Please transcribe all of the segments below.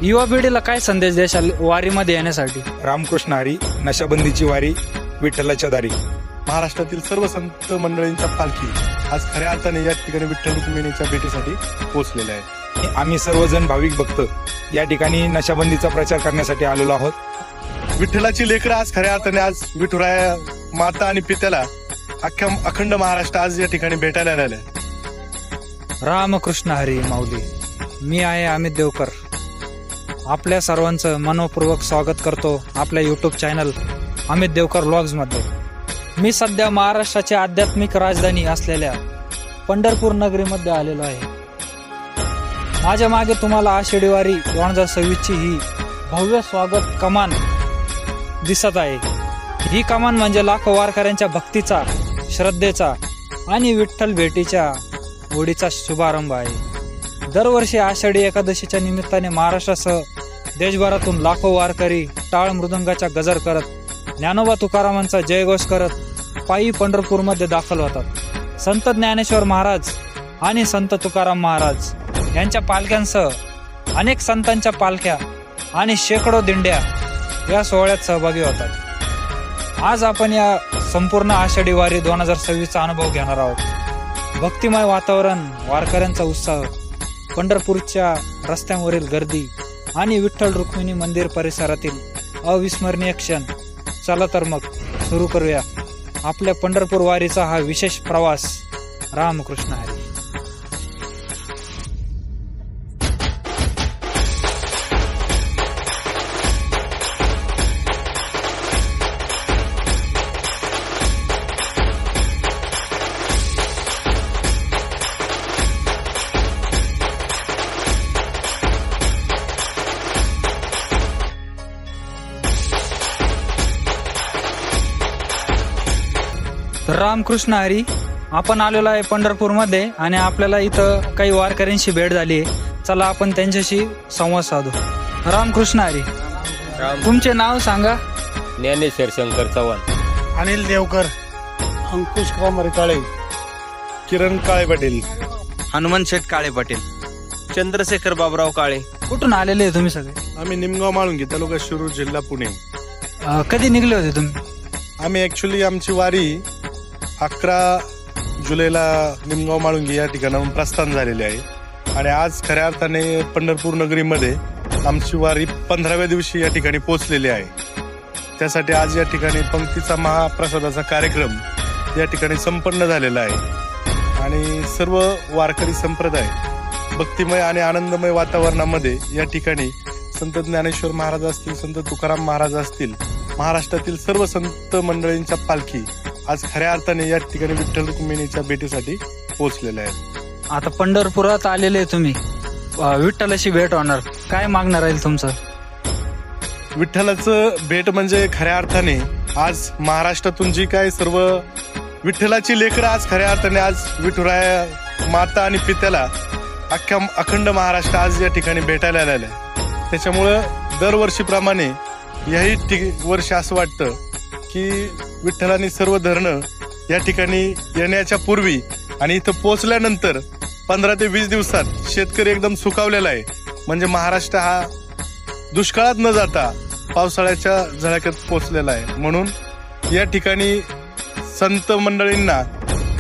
युवा पिढीला काय संदेश देशाल वारीमध्ये येण्यासाठी? रामकृष्ण हरी, नशाबंदीची वारी, विठ्ठलाच्या दारी. महाराष्ट्रातील सर्व संत मंडळींच्या पालखी आज खऱ्या अर्थाने या ठिकाणी विठ्ठल रुक्मिणीच्या भेटीसाठी पोहोचलेल्या आहेत. आम्ही सर्वजण भाविक भक्त या ठिकाणी नशाबंदीचा प्रचार करण्यासाठी आलेलो आहोत. विठ्ठलाची लेकरं आज खऱ्या अर्थाने आज विठुराया माता आणि पित्याला अखंड महाराष्ट्र आज या ठिकाणी भेटायला आलेलं आहे. रामकृष्ण हरी माऊली. मी आहे अमित देवकर. आपल्या सर्वांचं मनपूर्वक स्वागत करतो आपल्या युट्यूब चॅनल अमित देवकर व्लॉग्समध्ये. मी सध्या महाराष्ट्राची आध्यात्मिक राजधानी असलेल्या पंढरपूर नगरीमध्ये आलेलो आहे. माझ्या मागे तुम्हाला आषाढी वारी 2026ची ही भव्य स्वागत कमान दिसत आहे. ही कमान म्हणजे लाखो वारकऱ्यांच्या भक्तीचा, श्रद्धेचा आणि विठ्ठल भेटीच्या ओढीचा शुभारंभ आहे. दरवर्षी आषाढी एकादशीच्या निमित्ताने महाराष्ट्रासह देशभरातून लाखो वारकरी टाळ मृदंगाचा गजर करत, ज्ञानोबा तुकारामांचा जयघोष करत पायी पंढरपूरमध्ये दाखल होतात. संत ज्ञानेश्वर महाराज आणि संत तुकाराम महाराज यांच्या पालख्यांसह अनेक संतांच्या पालख्या आणि शेकडो दिंड्या या सोहळ्यात सहभागी होतात. आज आपण या संपूर्ण आषाढी वारी 2026चा अनुभव घेणार आहोत. भक्तिमय वातावरण, वारकऱ्यांचा उत्साह, पंढरपूरच्या रस्त्यांवरील गर्दी आणि विठ्ठल रुक्मिणी मंदिर परिसरातील अविस्मरणीय क्षण. चला तर मग सुरू करूया आपल्या पंढरपूर वारीचा हा विशेष प्रवास. रामकृष्ण हरी. रामकृष्ण हरी. आपण आलेलो आहे पंढरपूरमध्ये आणि आपल्याला इथं काही वारकऱ्यांशी भेट झाली आहे. चला आपण त्यांच्याशी संवाद साधू. रामकृष्ण हरी. तुमचे नाव सांगा. ज्ञानेश्वर शंकर चव्हाण. अनिल देवकर, अंकुश कामरे काळे, किरण काळे पाटील, हनुमान शेठ काळे पाटील, चंद्रशेखर बाबराव काळे. कुठून आलेले आहे तुम्ही सगळे? आम्ही निमगाव माळुंगी, तालुका शिरूर, जिल्हा पुणे. कधी निघले होते तुम्ही? आम्ही ऍक्च्युली आमची वारी 11 जुलैला निमगाव माळुंगी या ठिकाणाहून प्रस्थान झालेले आहे आणि आज खऱ्या अर्थाने पंढरपूर नगरीमध्ये आमची वारी 15व्या दिवशी या ठिकाणी पोहोचलेली आहे. त्यासाठी आज या ठिकाणी पंक्तीचा महाप्रसादाचा कार्यक्रम या ठिकाणी संपन्न झालेला आहे आणि सर्व वारकरी संप्रदाय भक्तिमय आणि आनंदमय वातावरणामध्ये या ठिकाणी संत ज्ञानेश्वर महाराज असतील, संत तुकाराम महाराज असतील, महाराष्ट्रातील सर्व संत मंडळींच्या पालखी आज खऱ्या अर्थाने या ठिकाणी विठ्ठल रुक्मिणीच्या भेटीसाठी पोहोचलेल्या आहेत. आता पंढरपुरात आलेले तुम्ही, विठ्ठलाशी भेट होणार, काय मागणार आहे तुमचं? विठ्ठलाचं भेट म्हणजे खऱ्या अर्थाने आज महाराष्ट्रातून जी काय सर्व विठ्ठलाची लेकरं आज खऱ्या अर्थाने आज विठुराया माता आणि पित्याला अखंड महाराष्ट्र आज या ठिकाणी भेटायला आलेलं आहे. त्याच्यामुळं दरवर्षीप्रमाणे याही वर्षी असं वाटतं की विठ्ठलाने सर्व धरणं या ठिकाणी येण्याच्या पूर्वी आणि इथं पोहोचल्यानंतर 15 ते 20 दिवसात शेतकरी एकदम सुकावलेला आहे. म्हणजे महाराष्ट्र हा दुष्काळात न जाता पावसाळ्याच्या झळाक्यात पोहोचलेला आहे. म्हणून या ठिकाणी संत मंडळींना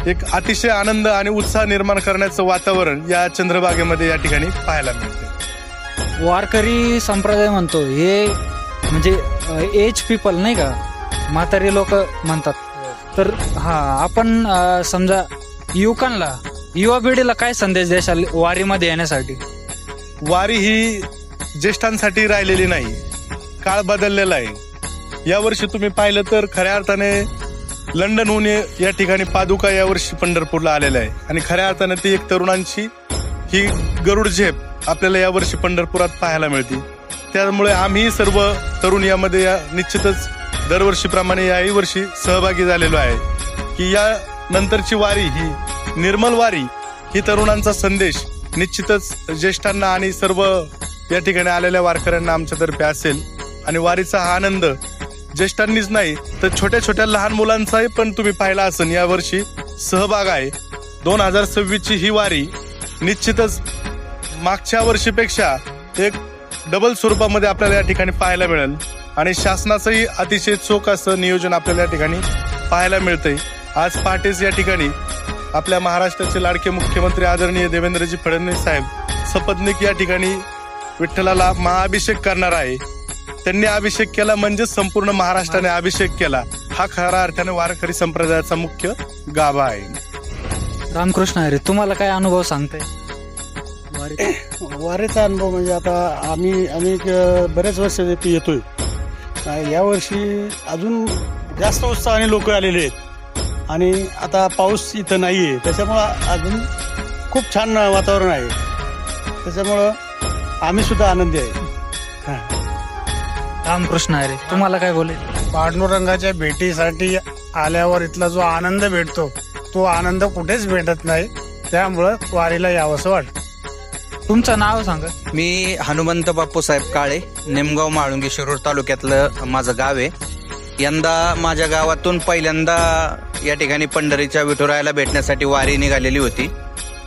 एक अतिशय आनंद आणि उत्साह निर्माण करण्याचं वातावरण या चंद्रभागेमध्ये या ठिकाणी पाहायला मिळते. वारकरी संप्रदाय म्हणतो हे म्हणजे एज पीपल नाही का, म्हातारी लोक म्हणतात. तर आपण समजा युवकांना, युवा पिढीला काय संदेश देशाल वारीमध्ये येण्यासाठी? वारी ही ज्येष्ठांसाठी राहिलेली नाही, काळ बदललेला आहे. यावर्षी तुम्ही पाहिलं तर खऱ्या अर्थाने लंडनहून या ठिकाणी पादुका यावर्षी पंढरपूरला आलेल्या आहे आणि खऱ्या अर्थाने ती एक तरुणांची ही गरुड झेप आपल्याला यावर्षी पंढरपुरात पाहायला मिळते. त्यामुळे आम्ही सर्व तरुण यामध्ये निश्चितच दरवर्षीप्रमाणे याही वर्षी सहभागी झालेलो आहे की या नंतरची वारी ही निर्मल वारी ही तरुणांचा संदेश निश्चितच ज्येष्ठांना आणि सर्व या ठिकाणी आलेल्या वारकऱ्यांना आमच्यातर्फे असेल. आणि वारीचा हा आनंद ज्येष्ठांनीच नाही तर छोट्या छोट्या लहान मुलांचाही पण तुम्ही पाहिला असेल यावर्षी सहभाग आहे. 2026ची ही वारी निश्चितच मागच्या वर्षीपेक्षा एक डबल स्वरूपामध्ये आपल्याला या ठिकाणी पाहायला मिळेल आणि शासनाचंही अतिशय चोख असं नियोजन आपल्याला या ठिकाणी पाहायला मिळतंय. आज पहाटेच या ठिकाणी आपल्या महाराष्ट्राचे लाडके मुख्यमंत्री आदरणीय देवेंद्रजी फडणवीस साहेब सपत्नीक या ठिकाणी विठ्ठलाला महाअभिषेक करणार आहे. त्यांनी अभिषेक केला म्हणजे संपूर्ण महाराष्ट्राने अभिषेक केला. हा खऱ्या अर्थाने वारकरी संप्रदायाचा मुख्य गाभा आहे. रामकृष्ण हरी, तुम्हाला काय अनुभव सांगताय? वारीचा अनुभव म्हणजे आता आम्ही बरेच वर्ष इथे येतोय. यावर्षी अजून जास्त उत्साहाने लोक आलेले आहेत आणि आता पाऊस इथं नाही आहे, त्याच्यामुळं अजून खूप छान वातावरण आहे. त्याच्यामुळं आम्ही सुद्धा आनंदी आहे. रामकृष्ण हरी, तुम्हाला काय बोले? पांडुरंगाच्या भेटीसाठी आल्यावर इथला जो आनंद भेटतो तो आनंद कुठेच भेटत नाही. त्यामुळं वारीला यावंसं वाटतं. तुमचं नाव सांगा. मी हनुमंत बापूसाहेब काळे, निमगाव माळुंगी शिरूर तालुक्यातलं माझं गाव आहे. यंदा माझ्या गावातून पहिल्यांदा या ठिकाणी पंढरीच्या विठुरायाला भेटण्यासाठी वारी निघालेली होती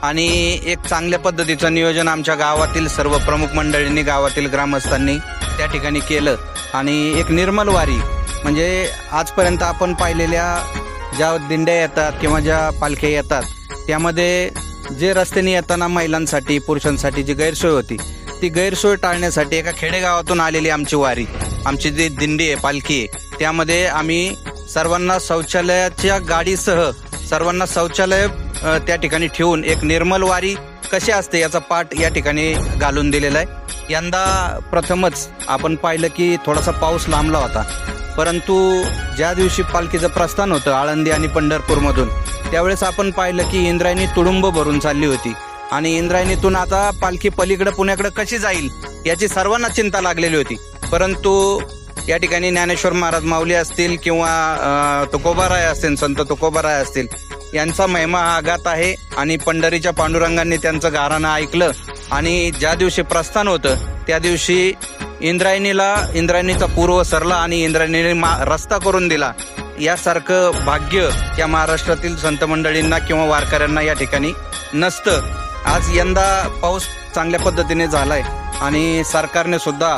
आणि एक चांगल्या पद्धतीचं नियोजन आमच्या गावातील सर्व प्रमुख मंडळींनी, गावातील ग्रामस्थांनी त्या ठिकाणी केलं आणि एक निर्मल वारी म्हणजे आजपर्यंत आपण पाहिलेल्या ज्या दिंड्या येतात किंवा ज्या पालख्या येतात त्यामध्ये जे रस्त्याने येताना महिलांसाठी, पुरुषांसाठी जी गैरसोय होती ती गैरसोय टाळण्यासाठी एका खेडेगावातून आलेली आमची वारी, आमची जी दिंडी आहे, पालखी आहे, त्यामध्ये आम्ही सर्वांना शौचालयाच्या गाडीसह सर्वांना शौचालय त्या ठिकाणी ठेवून एक निर्मल वारी कशी असते याचा पाठ या ठिकाणी घालून दिलेला आहे. यंदा प्रथमच आपण पाहिलं की थोडासा पाऊस लांबला होता, परंतु ज्या दिवशी पालखीचं प्रस्थान होतं आळंदी आणि पंढरपूरमधून त्यावेळेस आपण पाहिलं की इंद्रायणी तुडुंब भरून चालली होती आणि इंद्रायणीतून आता पालखी पलीकडे पुण्याकडे कशी जाईल याची सर्वांना चिंता लागलेली होती. परंतु या ठिकाणी ज्ञानेश्वर महाराज माऊली असतील किंवा तुकोबाराय असतील, संत तुकोबाराय असतील, यांचा महिमा हा अगात आहे आणि पंढरीच्या पांडुरंगांनी त्यांचं गाराणं ऐकलं आणि ज्या दिवशी प्रस्थान होतं त्या दिवशी इंद्रायणीचा पूर्व सरला आणि इंद्रायणीने रस्ता करून दिला. यासारखं भाग्य या महाराष्ट्रातील संत मंडळींना किंवा वारकऱ्यांना या ठिकाणी नसतं. आज यंदा पाऊस चांगल्या पद्धतीने झालाय आणि सरकारने सुद्धा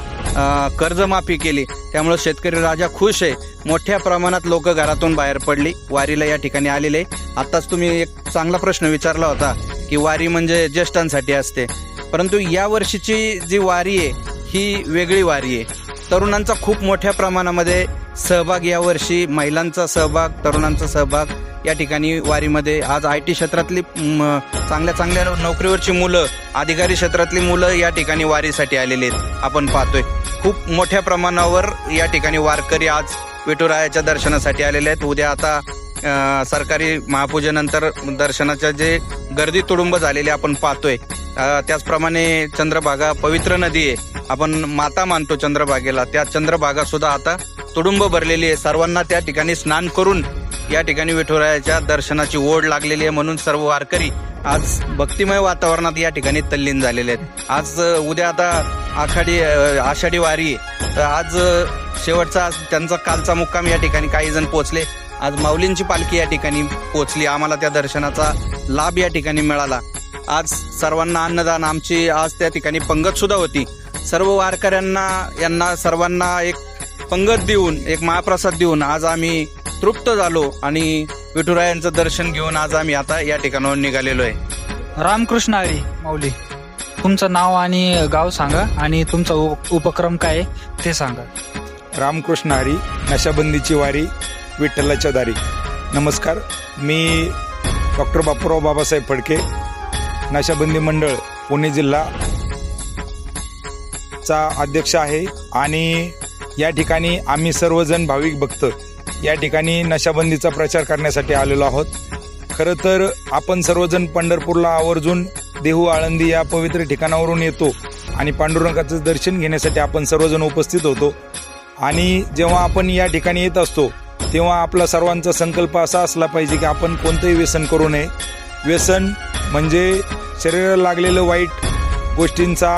कर्जमाफी केली, त्यामुळे शेतकरी राजा खुश आहे. मोठ्या प्रमाणात लोक घरातून बाहेर पडली, वारीला या ठिकाणी आलेले. आताच तुम्ही एक चांगला प्रश्न विचारला होता की वारी म्हणजे ज्येष्ठांसाठी असते, परंतु या वर्षीची जी वारी आहे ही वेगळी वारी आहे. तरुणांचा खूप मोठ्या प्रमाणामध्ये सहभाग यावर्षी, महिलांचा सहभाग, तरुणांचा सहभाग या ठिकाणी वारीमध्ये. आज IT क्षेत्रातली चांगल्या नोकरीवरची मुलं, अधिकारी क्षेत्रातली मुलं या ठिकाणी वारीसाठी आलेली आहेत. आपण पाहतोय खूप मोठ्या प्रमाणावर या ठिकाणी वारकरी आज विठुरायाच्या दर्शनासाठी आलेले आहेत. उद्या आता सरकारी महापूजेनंतर दर्शनाच्या जे गर्दी तुडुंब झालेली आपण पाहतोय. त्याचप्रमाणे चंद्रभागा पवित्र नदी आहे, आपण माता मानतो चंद्रभागेला, त्या चंद्रभागा सुद्धा आता तुडुंब भरलेली आहे. सर्वांना त्या ठिकाणी स्नान करून या ठिकाणी विठुरायाच्या दर्शनाची ओढ लागलेली आहे, म्हणून सर्व वारकरी आज भक्तिमय वातावरणात या ठिकाणी तल्लीन झालेले आहेत. आज उद्या आता आषाढी वारी आहे, आज शेवटचा त्यांचा कालचा मुक्काम या ठिकाणी काही जण पोहोचले. आज माऊलींची पालखी या ठिकाणी पोहोचली, आम्हाला त्या दर्शनाचा लाभ या ठिकाणी मिळाला. आज सर्वांना अन्नदान, आमची आज त्या ठिकाणी पंगत सुद्धा होती. सर्व वारकऱ्यांना यांना सर्वांना एक पंगत देऊन, एक महाप्रसाद देऊन आज आम्ही तृप्त झालो आणि विठुरायांचं दर्शन घेऊन आज आम्ही आता या ठिकाणावर निघालेलो आहे. रामकृष्ण हरी माऊली, तुमचं नाव आणि गाव सांगा आणि तुमचा उपक्रम काय आहे ते सांगा. रामकृष्ण हरी, नशाबंदीची वारी विठ्ठलाच्या दारी. नमस्कार, मी डॉक्टर बापूराव बाबासाहेब फडके, नशाबंदी मंडळ पुणे जिल्हा चा अध्यक्ष आहे आणि या ठिकाणी आम्ही सर्वजण भाविक भक्त या ठिकाणी नशाबंदीचा प्रचार करण्यासाठी आलेलो आहोत. खरं तर आपण सर्वजण पंढरपूरला आवर्जून देहू आळंदी या पवित्र ठिकाणावरून येतो आणि पांडुरंगाचं दर्शन घेण्यासाठी आपण सर्वजण उपस्थित होतो. आणि जेव्हा आपण या ठिकाणी येत असतो तेव्हा आपला सर्वांचा संकल्प असा असला पाहिजे की आपण कोणतंही व्यसन करू नये. व्यसन म्हणजे शरीराला लागलेलं वाईट गोष्टींचा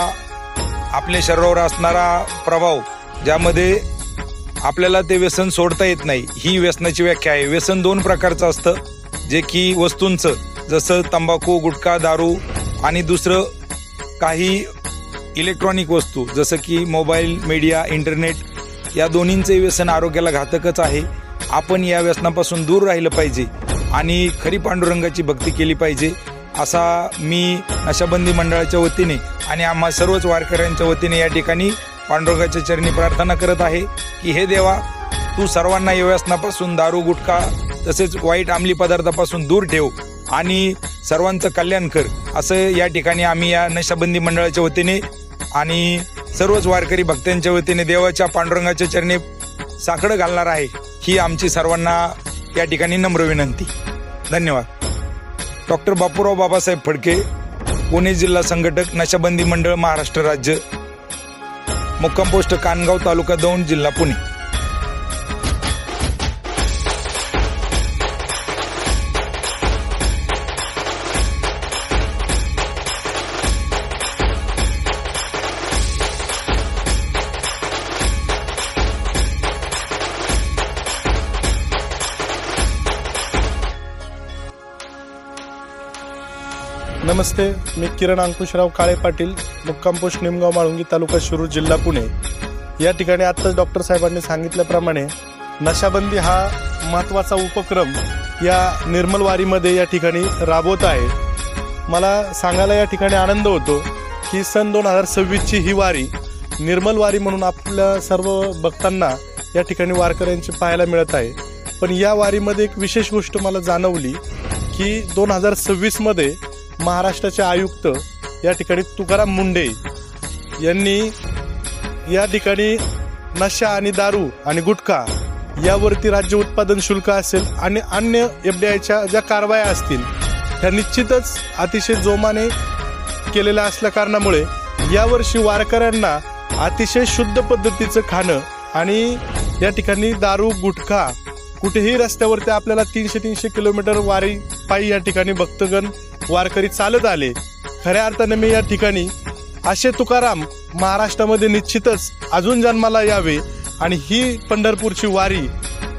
आपल्या शरीरावर असणारा प्रभाव, ज्यामध्ये आपल्याला ते व्यसन सोडता येत नाही, ही व्यसनाची व्याख्या आहे. व्यसन 2 प्रकारचं असतं, जे की वस्तूंचं, जसं तंबाखू, गुटखा, दारू आणि दुसरं काही इलेक्ट्रॉनिक वस्तू जसं की मोबाईल, मीडिया, इंटरनेट या दोन्हींचे व्यसन आरोग्याला घातकच आहे. आपण या व्यसनापासून दूर राहिलं पाहिजे आणि खरी पांडुरंगाची भक्ती केली पाहिजे असा मी नशाबंदी मंडळाच्या वतीने आणि आम्हा सर्वच वारकऱ्यांच्या वतीने या ठिकाणी पांडुरंगाच्या चरणी प्रार्थना करत आहे की हे देवा, तू सर्वांना या व्यसनापासून, दारू, गुटखा तसेच वाईट अंमली पदार्थापासून दूर ठेव आणि सर्वांचं कल्याण कर, असं या ठिकाणी आम्ही या नशाबंदी मंडळाच्या वतीने आणि सर्वच वारकरी भक्तांच्या वतीने देवाच्या पांडुरंगाच्या चरणी साकडं घालणार आहे. ही आमची सर्वांना या ठिकाणी नम्र विनंती. धन्यवाद. डॉक्टर बापूराव बाबासाहेब फडके, पुणे जिल्हा संघटक, नशाबंदी मंडळ, महाराष्ट्र राज्य, मुक्काम पोस्ट कानगाव, तालुका दौंड, जिल्हा पुणे. नमस्ते, मी किरण अंकुशराव काळे पाटील, मुक्काम पोस्ट निमगाव माळुंगी, तालुका शिरूर, जिल्हा पुणे. या ठिकाणी आत्ताच डॉक्टर साहेबांनी सांगितल्याप्रमाणे नशाबंदी हा महत्त्वाचा उपक्रम या निर्मल वारीमध्ये या ठिकाणी राबवत आहे. मला सांगायला या ठिकाणी आनंद होतो की सन 2026ची ही वारी निर्मल वारी म्हणून आपल्या सर्व भक्तांना या ठिकाणी वारकऱ्यांची पाहायला मिळत आहे. पण या वारीमध्ये एक विशेष गोष्ट मला जाणवली की 2026मध्ये महाराष्ट्राचे आयुक्त या ठिकाणी तुकाराम मुंढे यांनी या ठिकाणी नशा आणि दारू आणि गुटखा यावरती राज्य उत्पादन शुल्क असेल आणि अन्य FDIच्या ज्या कारवाया असतील त्या निश्चितच अतिशय जोमाने केलेल्या असल्या कारणामुळे यावर्षी वारकऱ्यांना अतिशय शुद्ध पद्धतीचं खाणं आणि या ठिकाणी दारू, गुटखा कुठेही रस्त्यावरती आपल्याला 300 किलोमीटर वारी पायी या ठिकाणी भक्तगण वारकरी चालत आले. खऱ्या अर्थाने मी या ठिकाणी असे तुकाराम महाराष्ट्रामध्ये निश्चितच अजून जन्माला यावे आणि ही पंढरपूरची वारी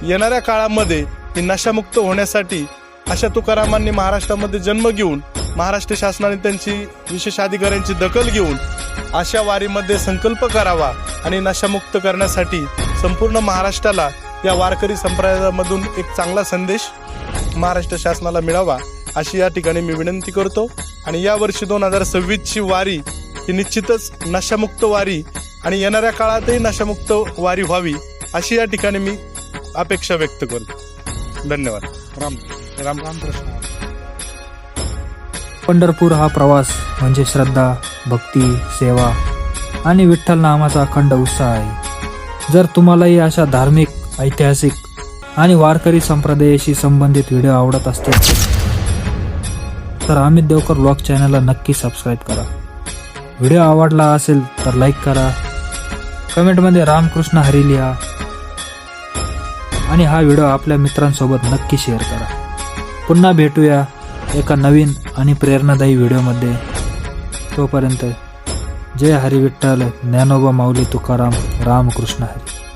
येणाऱ्या काळामध्ये ही नशामुक्त होण्यासाठी अशा तुकारामांनी महाराष्ट्रामध्ये जन्म घेऊन महाराष्ट्र शासनाने त्यांची विशेष अधिकाऱ्यांची दखल घेऊन अशा वारीमध्ये संकल्प करावा आणि नशामुक्त करण्यासाठी संपूर्ण महाराष्ट्राला या वारकरी संप्रदायामधून एक चांगला संदेश महाराष्ट्र शासनाला मिळावा अशी या ठिकाणी मी विनंती करतो. आणि यावर्षी 2026ची वारी ही निश्चितच नशामुक्त वारी आणि येणाऱ्या काळातही नशामुक्त वारी व्हावी अशी या ठिकाणी मी अपेक्षा व्यक्त करतो. धन्यवाद. रामकृष्ण. पंढरपूर हा प्रवास म्हणजे श्रद्धा, भक्ती, सेवा आणि विठ्ठल नामाचा अखंड उत्साह आहे. जर तुम्हालाही अशा धार्मिक, ऐतिहासिक आणि वारकरी संप्रदायाशी संबंधित व्हिडिओ आवडत असतील तर अमित देवकर व्लॉग चॅनलला नक्की सबस्क्राईब करा. व्हिडिओ आवडला असेल तर लाईक करा, कमेंटमध्ये रामकृष्ण हरी लिहा आणि हा व्हिडिओ आपल्या मित्रांसोबत नक्की शेअर करा. पुन्हा भेटूया एका नवीन आणि प्रेरणादायी व्हिडिओमध्ये. तोपर्यंत जय हरी विठ्ठल, ज्ञानोबा माऊली तुकाराम, रामकृष्ण हरी.